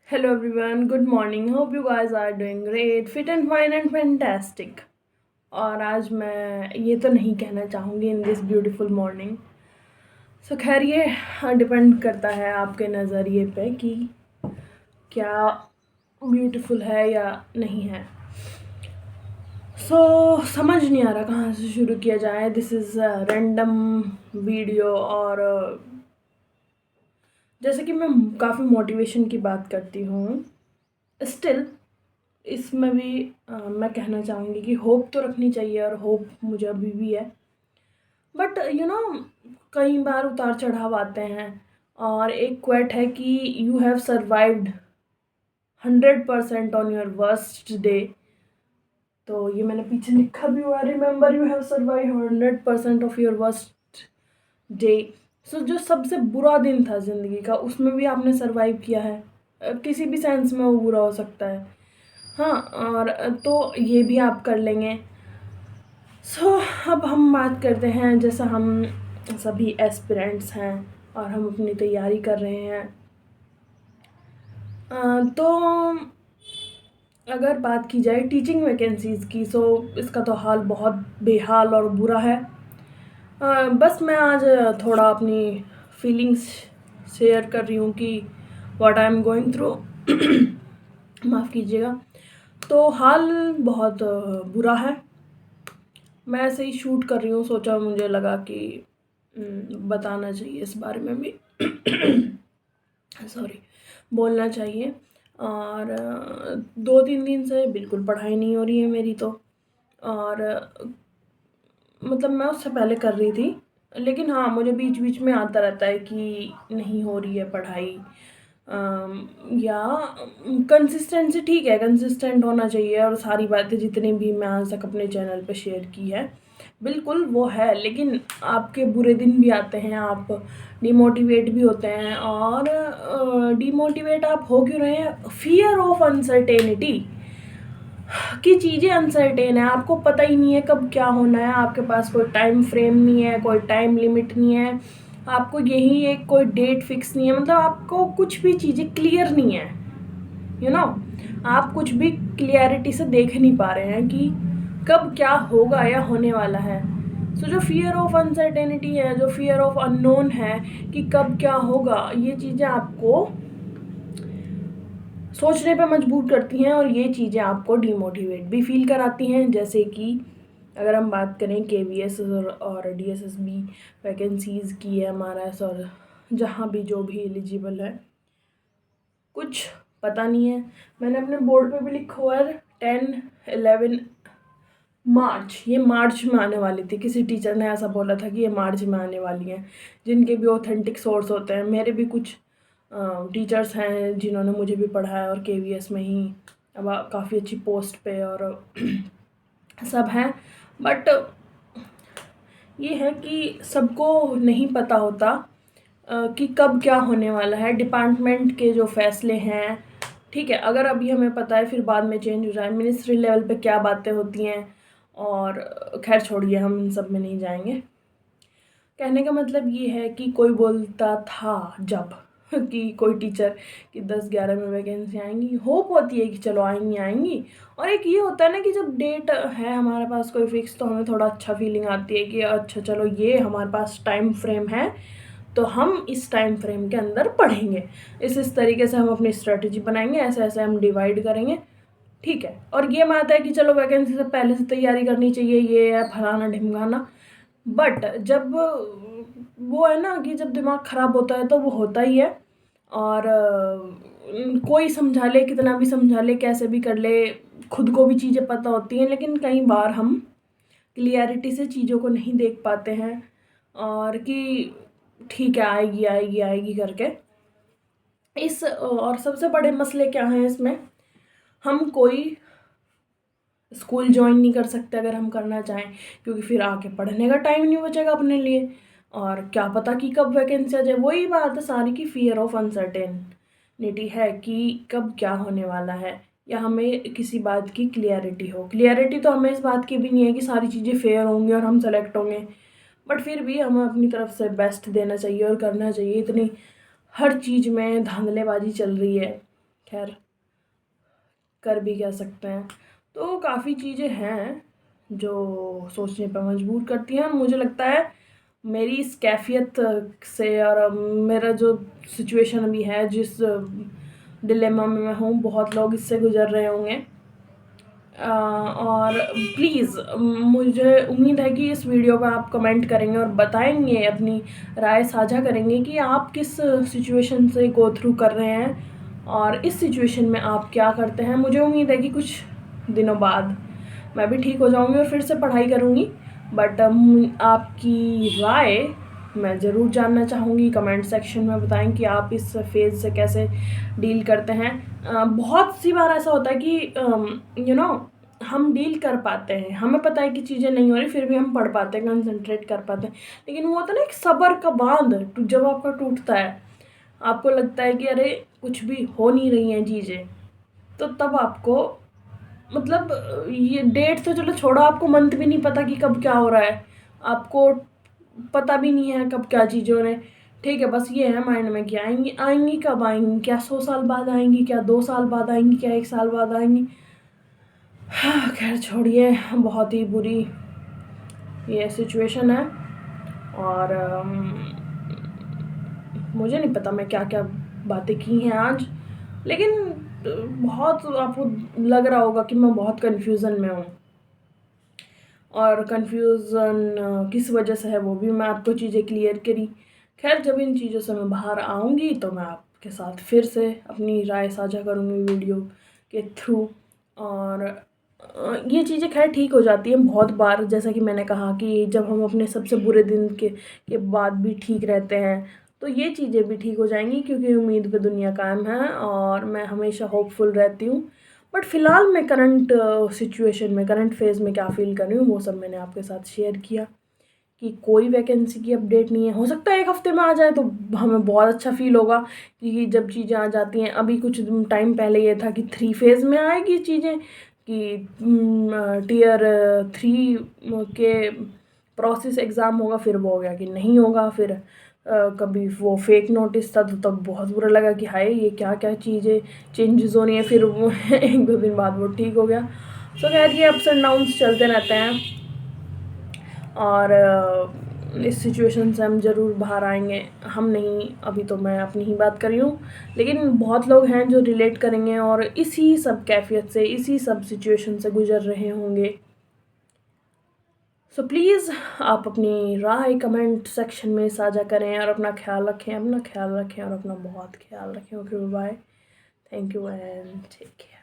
Hello everyone, good morning. Hope you guys are doing great, fit and fine and fantastic. और आज मैं ये तो नहीं कहना चाहूँगी इन दिस ब्यूटीफुल मॉर्निंग। सो खैर ये डिपेंड करता है आपके नज़रिए पे कि क्या ब्यूटीफुल है या नहीं है। समझ नहीं आ रहा कहाँ से शुरू किया जाए। दिस इज़ रैंडम वीडियो और जैसे कि मैं काफ़ी मोटिवेशन की बात करती हूँ, स्टिल इसमें भी मैं कहना चाहूँगी कि होप तो रखनी चाहिए और होप मुझे अभी भी है। बट कई बार उतार चढ़ाव आते हैं और एक क्वेट है कि you have survived 100% on your worst day. तो ये मैंने पीछे लिखा भी हुआ, remember you have survive 100% of your worst day. So जो सबसे बुरा दिन था ज़िंदगी का, उसमें भी आपने सर्वाइव किया है। किसी भी सेंस में वो बुरा हो सकता है। हाँ, और तो ये भी आप कर लेंगे। अब हम बात करते हैं, जैसा हम सभी एस्पिरेंट्स हैं और हम अपनी तैयारी कर रहे हैं। तो अगर बात की जाए टीचिंग वैकेंसीज़ की, इसका तो हाल बहुत बेहाल और बुरा है। बस मैं आज थोड़ा अपनी फीलिंग्स शेयर कर रही हूँ कि what I am going through. माफ़ कीजिएगा। तो हाल बहुत बुरा है। मैं ऐसे ही शूट कर रही हूँ, सोचा मुझे लगा कि बताना चाहिए इस बारे में भी। सॉरी, बोलना चाहिए। और 2-3 दिन से बिल्कुल पढ़ाई नहीं हो रही है मेरी तो। और मतलब मैं उससे पहले कर रही थी, लेकिन हाँ, मुझे बीच बीच में आता रहता है कि नहीं हो रही है पढ़ाई। या कंसिस्टेंसी ठीक है, कंसिस्टेंट होना चाहिए और सारी बातें जितनी भी मैं आज तक अपने चैनल पे शेयर की है बिल्कुल वो है, लेकिन आपके बुरे दिन भी आते हैं, आप डिमोटिवेट भी होते हैं। और डिमोटिवेट आप हो क्यों रहे हैं? फियर ऑफ अनसर्टेनिटी कि चीज़ें अनसर्टेन है, आपको पता ही नहीं है कब क्या होना है, आपके पास कोई टाइम फ्रेम नहीं है, कोई टाइम लिमिट नहीं है, आपको यही एक कोई डेट फिक्स नहीं है, मतलब आपको कुछ भी चीज़ें क्लियर नहीं है। यू नो आप कुछ भी क्लियरिटी से देख नहीं पा रहे हैं कि कब क्या होगा या होने वाला है। जो फियर ऑफ अनसर्टेनिटी है, जो फियर ऑफ अननोन है कि कब क्या होगा, ये चीज़ें आपको सोचने पे मजबूर करती हैं और ये चीज़ें आपको डिमोटिवेट भी फील कराती हैं। जैसे कि अगर हम बात करें केवीएस और डीएसएसबी वैकेंसीज़ की, एमआरएस और जहाँ भी जो भी एलिजिबल है, कुछ पता नहीं है। मैंने अपने बोर्ड पे भी लिखा हुआ है 10-11 मार्च, ये मार्च में आने वाली थी। किसी टीचर ने ऐसा बोला था कि ये मार्च में आने वाली हैं, जिनके भी ऑथेंटिक सोर्स होते हैं। मेरे भी कुछ टीचर्स हैं जिन्होंने मुझे भी पढ़ाया और केवीएस में ही अब काफ़ी अच्छी पोस्ट पे और सब हैं। बट ये है कि सबको नहीं पता होता कि कब क्या होने वाला है। डिपार्टमेंट के जो फैसले हैं, ठीक है, अगर अभी हमें पता है फिर बाद में चेंज हो जाए, मिनिस्ट्री लेवल पे क्या बातें होती हैं, और खैर छोड़िए, हम इन सब में नहीं जाएंगे। कहने का मतलब ये है कि कोई बोलता था जब कि कोई टीचर कि 10-11 में वैकेंसी आएंगी, होप होती है कि चलो आएंगी आएंगी। और एक ये होता है ना कि जब डेट है हमारे पास कोई फिक्स, तो हमें थोड़ा अच्छा फीलिंग आती है कि अच्छा चलो ये हमारे पास टाइम फ्रेम है, तो हम इस टाइम फ्रेम के अंदर पढ़ेंगे, इस तरीके से हम अपनी स्ट्रेटजी बनाएंगे, ऐसे ऐसे हम डिवाइड करेंगे, ठीक है। और ये बात है कि चलो वैकेंसी से पहले से तैयारी करनी चाहिए, ये है फलाना ढिमकाना। बट जब वो है ना कि जब दिमाग ख़राब होता है तो वो होता ही है। और कोई समझा ले, कितना भी समझा ले, कैसे भी कर ले, खुद को भी चीज़ें पता होती हैं, लेकिन कई बार हम क्लियरिटी से चीज़ों को नहीं देख पाते हैं और कि ठीक है आएगी आएगी आएगी करके। और सबसे बड़े मसले क्या हैं इसमें, हम कोई स्कूल ज्वाइन नहीं कर सकते अगर हम करना चाहें, क्योंकि फिर आके पढ़ने का टाइम नहीं बचेगा अपने लिए, और क्या पता कि कब वैकेंसी आ जाए। वही बात है सारी की, फियर ऑफ अनसर्टेनिटी है कि कब क्या होने वाला है, या हमें किसी बात की क्लियरिटी हो। क्लियरिटी तो हमें इस बात की भी नहीं है कि सारी चीज़ें फेयर होंगी और हम सेलेक्ट होंगे, बट फिर भी हमें अपनी तरफ से बेस्ट देना चाहिए और करना चाहिए। इतनी हर चीज़ में धांधलेबाजी चल रही है, खैर कर भी कह सकते हैं। तो काफ़ी चीज़ें हैं जो सोचने पर मजबूर करती हैं। मुझे लगता है मेरी इस कैफ़ियत से और मेरा जो सिचुएशन अभी है, जिस डिलेमा में मैं हूँ, बहुत लोग इससे गुज़र रहे होंगे। और प्लीज़ मुझे उम्मीद है कि इस वीडियो पे आप कमेंट करेंगे और बताएंगे, अपनी राय साझा करेंगे कि आप किस सिचुएशन से गो थ्रू कर रहे हैं और इस सिचुएशन में आप क्या करते हैं। मुझे उम्मीद है कि कुछ दिनों बाद मैं भी ठीक हो जाऊंगी और फिर से पढ़ाई करूंगी, बट आपकी राय मैं ज़रूर जानना चाहूँगी। कमेंट सेक्शन में बताएं कि आप इस फेज़ से कैसे डील करते हैं। बहुत सी बार ऐसा होता है कि हम डील कर पाते हैं, हमें पता है कि चीज़ें नहीं हो रही, फिर भी हम पढ़ पाते हैं, कंसंट्रेट कर पाते हैं। लेकिन वो होता है ना एक सब्र का बांध, जब आपका टूटता है, आपको लगता है कि अरे कुछ भी हो नहीं रही हैं चीज़ें, तो तब आपको मतलब ये डेट तो चलो छोड़ो, आपको मंथ भी नहीं पता कि कब क्या हो रहा है, आपको पता भी नहीं है कब क्या चीज़ें हो रही हैं। ठीक है, बस ये है माइंड में कि आएंगी आएंगी, कब आएंगी, क्या 100 साल बाद आएंगी, क्या 2 साल बाद आएंगी, क्या 1 साल बाद आएंगी। हाँ खैर छोड़िए, बहुत ही बुरी ये सिचुएशन है और मुझे नहीं पता मैं क्या क्या बातें की हैं आज, लेकिन बहुत आपको लग रहा होगा कि मैं बहुत कन्फ्यूज़न में हूँ। और कन्फ्यूज़न किस वजह से है वो भी मैं आपको चीज़ें क्लियर करी। खैर जब इन चीज़ों से मैं बाहर आऊँगी तो मैं आपके साथ फिर से अपनी राय साझा करूँगी वीडियो के थ्रू। और ये चीज़ें खैर ठीक हो जाती हैं बहुत बार, जैसा कि मैंने कहा कि जब हम अपने सबसे बुरे दिन के बाद भी ठीक रहते हैं, तो ये चीज़ें भी ठीक हो जाएंगी, क्योंकि उम्मीद पे दुनिया कायम है और मैं हमेशा होपफुल रहती हूँ। बट फ़िलहाल मैं करंट सिचुएशन में, करंट फेज़ में क्या फ़ील कर रही हूँ वो सब मैंने आपके साथ शेयर किया कि कोई वैकेंसी की अपडेट नहीं है। हो सकता है 1 हफ़्ते में आ जाए तो हमें बहुत अच्छा फ़ील होगा, कि जब चीज़ें आ जाती हैं। अभी कुछ टाइम पहले ये था कि 3 फेज़ में आएगी चीज़ें, कि टियर 3 के प्रोसेस एग्ज़ाम होगा, फिर वो हो गया कि नहीं होगा। फिर कभी वो फेक नोटिस था, तो तब बहुत बुरा लगा कि हाय ये क्या क्या चीज़ें चेंजेस हो रही हैं। फिर वो 1-2 दिन बाद वो ठीक हो गया। सो खैर ये अप्स एंड डाउन्स चलते रहते हैं और इस सिचुएशन से हम ज़रूर बाहर आएंगे। हम नहीं, अभी तो मैं अपनी ही बात कर रही हूँ, लेकिन बहुत लोग हैं जो रिलेट करेंगे और इसी सब कैफियत से, इसी सब सिचुएशन से गुजर रहे होंगे। सो प्लीज़ आप अपनी राय कमेंट सेक्शन में साझा करें और अपना ख्याल रखें, और अपना बहुत ख्याल रखें। Okay bye, thank you and take care.